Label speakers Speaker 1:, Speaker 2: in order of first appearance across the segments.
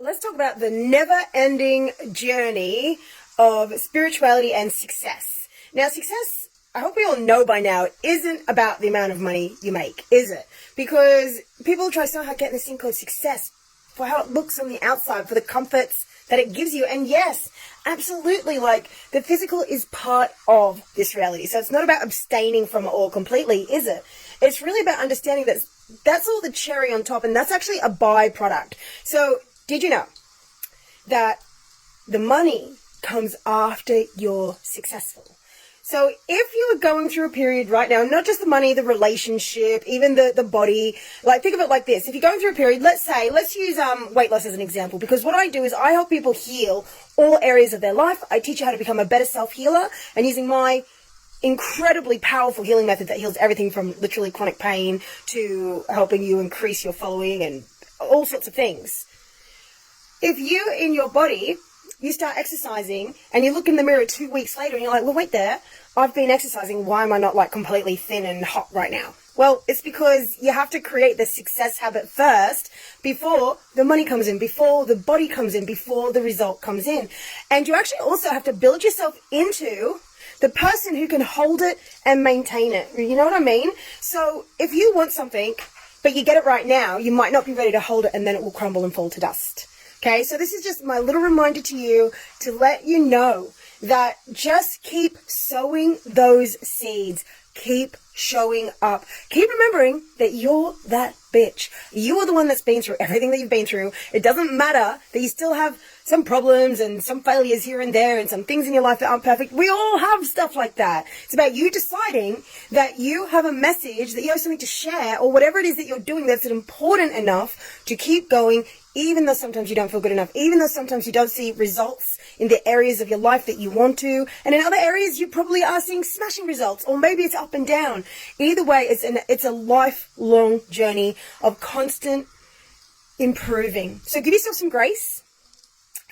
Speaker 1: Let's talk about the never-ending journey of spirituality and success. Now, success, I hope we all know by now, isn't about the amount of money you make, is it? Because people try so hard to get this thing called success for how it looks on the outside, for the comforts that it gives you. And yes, absolutely, like, the physical is part of this reality. So it's not about abstaining from it all completely, is it? It's really about understanding that that's all the cherry on top, and that's actually a byproduct. So did you know that the money comes after you're successful? So if you are going through a period right now, not just the money, the relationship, even the body, like think of it like this. If you're going through a period, let's use weight loss as an example, because what I do is I help people heal all areas of their life. I teach you how to become a better self-healer, and using my incredibly powerful healing method that heals everything from literally chronic pain to helping you increase your following and all sorts of things. If you, in your body, you start exercising and you look in the mirror 2 weeks later and you're like, well, wait there, I've been exercising, why am I not like completely thin and hot right now? Well, it's because you have to create the success habit first before the money comes in, before the body comes in, before the result comes in. And you actually also have to build yourself into the person who can hold it and maintain it. You know what I mean? So if you want something, but you get it right now, you might not be ready to hold it, and then it will crumble and fall to dust. Okay, so this is just my little reminder to you to let you know that just keep sowing those seeds. Keep showing up. Keep remembering that you're that bitch. You are the one that's been through everything that you've been through. It doesn't matter that you still have some problems and some failures here and there and some things in your life that aren't perfect. We all have stuff like that. It's about you deciding that you have a message, that you have something to share, or whatever it is that you're doing that's important enough to keep going, even though sometimes you don't feel good enough, even though sometimes you don't see results in the areas of your life that you want to, and in other areas you probably are seeing smashing results, or maybe it's up and down. Either way, it's a lifelong journey of constant improving. So give yourself some grace.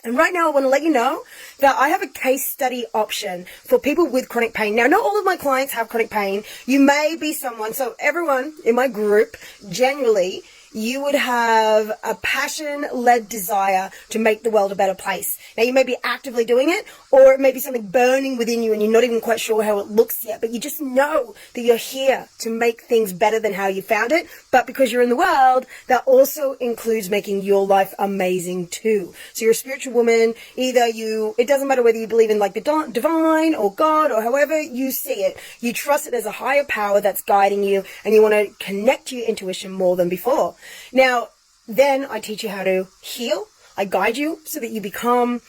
Speaker 1: And right now I want to let you know that I have a case study option for people with chronic pain. Now, not all of my clients have chronic pain. You may be someone, so everyone in my group, generally, you would have a passion-led desire to make the world a better place. Now, you may be actively doing it, or it may be something burning within you and you're not even quite sure how it looks yet, but you just know that you're here to make things better than how you found it. But because you're in the world, that also includes making your life amazing too. So you're a spiritual woman. It doesn't matter whether you believe in like the divine or God or however you see it. You trust that there's a higher power that's guiding you, and you want to connect to your intuition more than before. Now, then I teach you how to heal. I guide you so that you become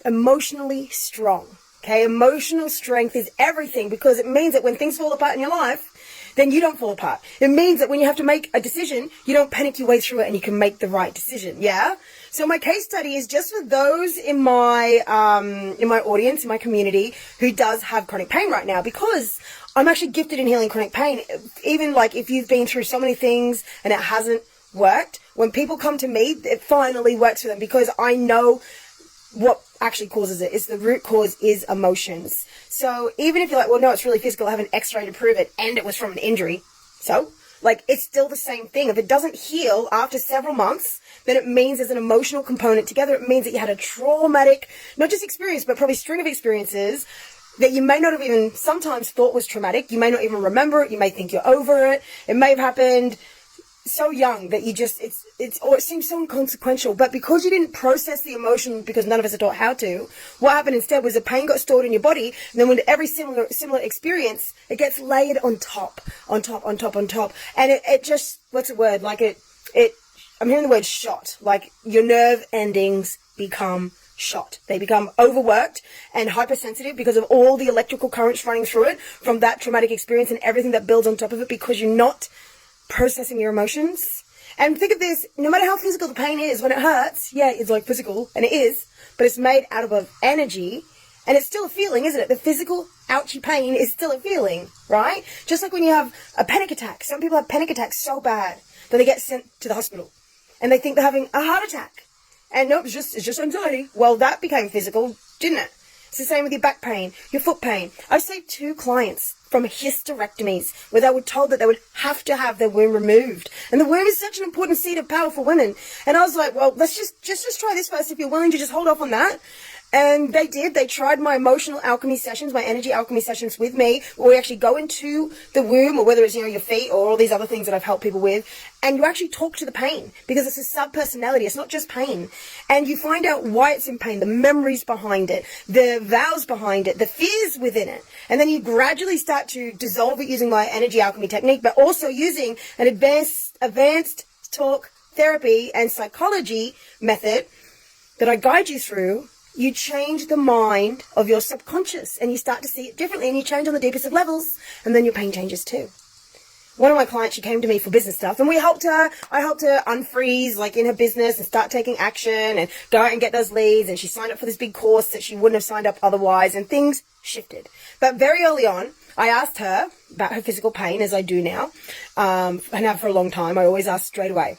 Speaker 1: emotionally strong. Okay, emotional strength is everything, because it means that when things fall apart in your life, then you don't fall apart. It means that when you have to make a decision, you don't panic your way through it and you can make the right decision. Yeah? So my case study is just for those in my audience, in my community, who does have chronic pain right now, because I'm actually gifted in healing chronic pain. Even like if you've been through so many things and it hasn't worked, when people come to me, it finally works for them, because I know what actually causes it. It's the root cause is emotions. So even if you're like, well, no, it's really physical, I have an x-ray to prove it, and it was from an injury. So, like, it's still the same thing. If it doesn't heal after several months, then it means there's an emotional component together. It means that you had a traumatic, not just experience, but probably string of experiences that you may not have even sometimes thought was traumatic. You may not even remember it. You may think you're over it. It may have happened so young that you just, or it seems so inconsequential, but because you didn't process the emotion, because none of us are taught how to, what happened instead was the pain got stored in your body, and then with every similar experience, it gets layered on top, on top, on top, on top, and it just, what's the word, like I'm hearing the word shot, like your nerve endings become shot. They become overworked and hypersensitive because of all the electrical currents running through it from that traumatic experience and everything that builds on top of it, because you're not processing your emotions. And think of this, no matter how physical the pain is, when it hurts, yeah, it's like physical, and it is, but it's made out of energy, and it's still a feeling, isn't it? The physical ouchy pain is still a feeling, right? Just like when you have a panic attack. Some people have panic attacks so bad that they get sent to the hospital, and they think they're having a heart attack. And nope, it's just anxiety. Well, that became physical, didn't it? It's the same with your back pain, your foot pain. I've saved 2 clients from hysterectomies where they were told that they would have to have their womb removed. And the womb is such an important seat of power for women. And I was like, well, let's just try this first if you're willing to just hold off on that. And they did. They tried my emotional alchemy sessions, my energy alchemy sessions with me, where we actually go into the womb, or whether it's, your feet or all these other things that I've helped people with. And you actually talk to the pain, because it's a sub-personality. It's not just pain. And you find out why it's in pain, the memories behind it, the vows behind it, the fears within it. And then you gradually start to dissolve it using my energy alchemy technique, but also using an advanced talk therapy and psychology method that I guide you through. You change the mind of your subconscious and you start to see it differently, and you change on the deepest of levels, and then your pain changes too. One of my clients, she came to me for business stuff, and I helped her unfreeze in her business and start taking action and go out and get those leads, and she signed up for this big course that she wouldn't have signed up otherwise, and things shifted. But very early on, I asked her about her physical pain, as I do now, and have for a long time. I always ask straight away.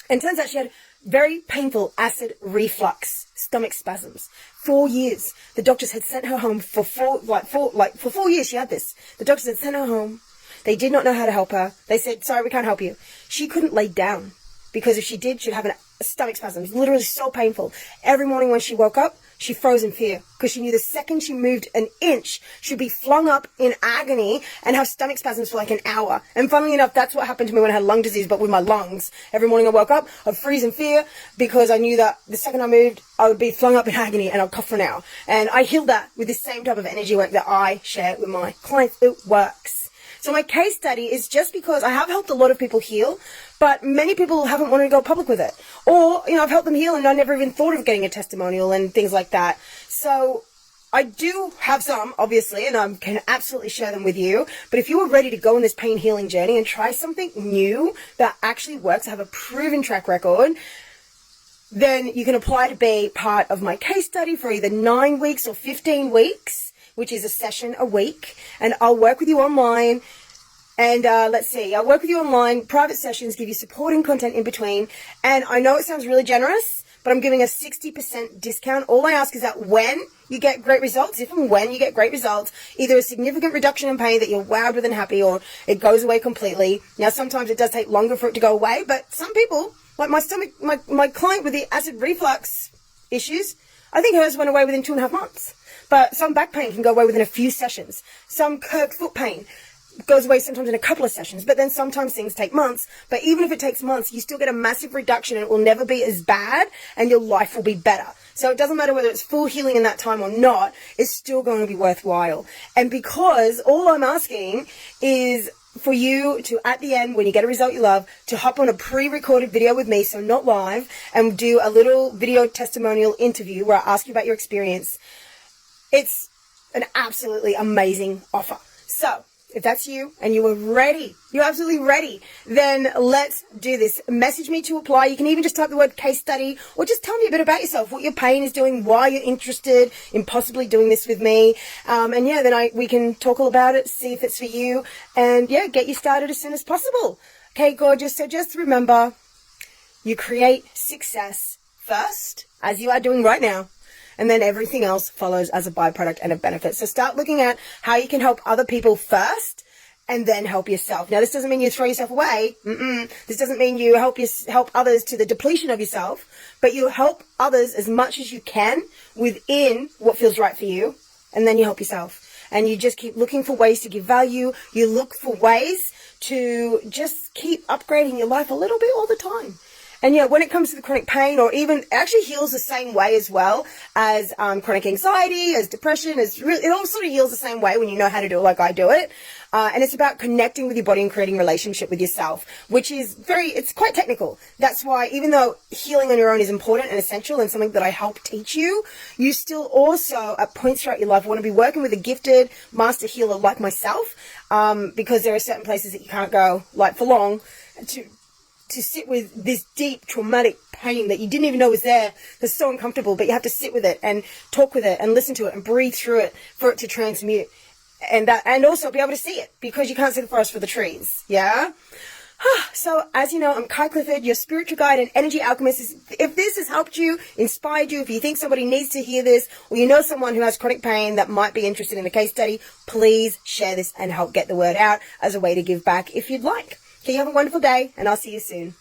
Speaker 1: And it turns out she had very painful acid reflux stomach spasms. 4 years. The doctors had sent her home for 4 years she had this. The doctors had sent her home. They did not know how to help her. They said, sorry, we can't help you. She couldn't lay down, because if she did, she'd have a stomach spasm. It was literally so painful. Every morning when she woke up, she froze in fear, because she knew the second she moved an inch, she'd be flung up in agony and have stomach spasms for an hour. And funnily enough, that's what happened to me when I had lung disease, but with my lungs. Every morning I woke up, I'd freeze in fear, because I knew that the second I moved, I would be flung up in agony and I'd cough for an hour. And I healed that with the same type of energy work that I share with my clients. It works. So my case study is just because I have helped a lot of people heal, but many people haven't wanted to go public with it. Or, I've helped them heal and I never even thought of getting a testimonial and things like that. So I do have some, obviously, and I can absolutely share them with you. But if you are ready to go on this pain healing journey and try something new that actually works, have a proven track record, then you can apply to be part of my case study for either 9 weeks or 15 weeks. Which is a session a week, and I'll work with you online. And I'll work with you online, private sessions, give you supporting content in between. And I know it sounds really generous, but I'm giving a 60% discount. All I ask is that when you get great results, if and when you get great results, either a significant reduction in pain that you're wowed with and happy, or it goes away completely. Now, sometimes it does take longer for it to go away, but some people, like my client with the acid reflux issues, I think hers went away within 2.5 months. But some back pain can go away within a few sessions. Some curved foot pain goes away sometimes in a couple of sessions. But then sometimes things take months. But even if it takes months, you still get a massive reduction, and it will never be as bad, and your life will be better. So it doesn't matter whether it's full healing in that time or not, it's still going to be worthwhile. And because all I'm asking is for you to, at the end, when you get a result you love, to hop on a pre-recorded video with me, so not live, and do a little video testimonial interview where I ask you about your experience. It's an absolutely amazing offer. So if that's you and you are ready, you're absolutely ready, then let's do this. Message me to apply. You can even just type the word case study, or just tell me a bit about yourself, what your pain is doing, why you're interested in possibly doing this with me. Then we can talk all about it, see if it's for you, and get you started as soon as possible. Okay, gorgeous. So just remember, you create success first, as you are doing right now. And then everything else follows as a byproduct and a benefit. So start looking at how you can help other people first, and then help yourself. Now, this doesn't mean you throw yourself away. This doesn't mean you help others to the depletion of yourself, but you help others as much as you can within what feels right for you, and then you help yourself. And you just keep looking for ways to give value. You look for ways to just keep upgrading your life a little bit all the time. And when it comes to the chronic pain, or even, it actually heals the same way as well as chronic anxiety, as depression, it all sort of heals the same way when you know how to do it like I do it. And it's about connecting with your body and creating a relationship with yourself, which is it's quite technical. That's why, even though healing on your own is important and essential and something that I help teach you, you still also, at points throughout your life, want to be working with a gifted master healer like myself, because there are certain places that you can't go, for long, to sit with this deep traumatic pain that you didn't even know was there. That's so uncomfortable, but you have to sit with it and talk with it and listen to it and breathe through it for it to transmute, and also be able to see it, because you can't see the forest for the trees. So, as you know, I'm Kai Clifford, your spiritual guide and energy alchemist. If this has helped you, inspired you, if you think somebody needs to hear this, or you know someone who has chronic pain that might be interested in a case study, please share this and help get the word out as a way to give back if you'd like. Okay, you have a wonderful day, and I'll see you soon.